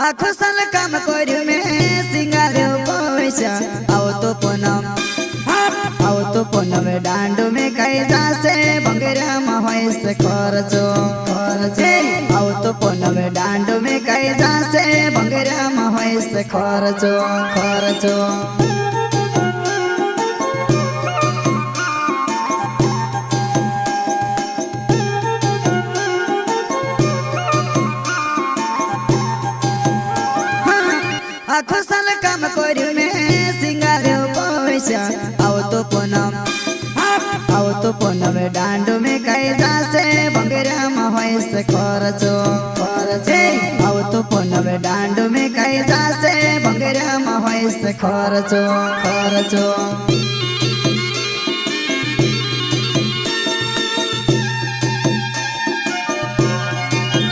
आखो साल काम कर्यु में सिंगार्यो पैसा आओ तो पूनम डांडो में कई जासे भंगेरा महैस खर्चो आओ तो पूनम डांडो में कई जासे भंगेरा महैस खर्चो आखो साल काम कर्यु में सिंगार्यो पैसा आओ तो पूनम डांडो में कई जासे भंगेरा महैस खर्चो आओ तो पूनम डांडो में कई जासे भंगेरा महैस खर्चो